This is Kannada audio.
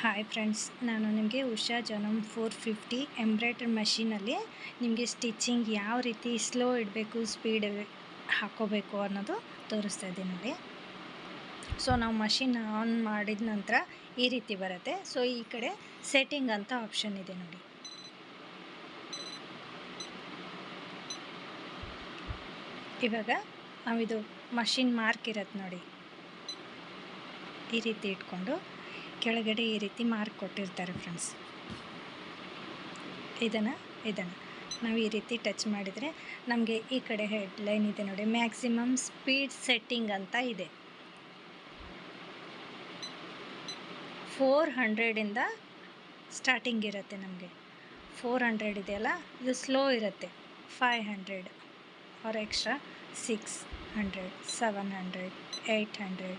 ಹಾಯ್ ಫ್ರೆಂಡ್ಸ್, ನಾನು ನಿಮಗೆ ಉಷಾ ಜನಮ್ 450 ಎಂಬ್ರಾಯ್ಡ್ರಿ ಮಷೀನಲ್ಲಿ ನಿಮಗೆ ಸ್ಟಿಚಿಂಗ್ ಯಾವ ರೀತಿ ಸ್ಲೋ ಇಡಬೇಕು, ಸ್ಪೀಡ್ ಹಾಕೋಬೇಕು ಅನ್ನೋದು ತೋರಿಸ್ತಾ ಇದ್ದೀನಿ ನೋಡಿ. ಸೊ ನಾವು ಮಷಿನ್ ಆನ್ ಮಾಡಿದ ನಂತರ ಈ ರೀತಿ ಬರುತ್ತೆ. ಸೊ ಈ ಕಡೆ ಸೆಟ್ಟಿಂಗ್ ಅಂತ ಆಪ್ಷನ್ ಇದೆ ನೋಡಿ. ಇವಾಗ ನಾವಿದು ಮಷಿನ್ ಮಾರ್ಕ್ ಇರತ್ತೆ ನೋಡಿ, ಈ ರೀತಿ ಇಟ್ಕೊಂಡು ಕೆಳಗಡೆ ಈ ರೀತಿ ಮಾರ್ಕ್ ಕೊಟ್ಟಿರ್ತಾರೆ ಫ್ರೆಂಡ್ಸ್. ಇದನ್ನು ನಾವು ಈ ರೀತಿ ಟಚ್ ಮಾಡಿದರೆ ನಮಗೆ ಈ ಕಡೆ ಹೆಡ್ಲೈನ್ ಇದೆ ನೋಡಿ, ಮ್ಯಾಕ್ಸಿಮಮ್ ಸ್ಪೀಡ್ ಸೆಟ್ಟಿಂಗ್ ಅಂತ ಇದೆ. 400 ಸ್ಟಾರ್ಟಿಂಗ್ ಇರುತ್ತೆ. ನಮಗೆ 400 ಇದೆಯಲ್ಲ, ಇದು ಸ್ಲೋ ಇರುತ್ತೆ. 500 ಆರ್ ಎಕ್ಸ್ಟ್ರಾ 600, 700, 800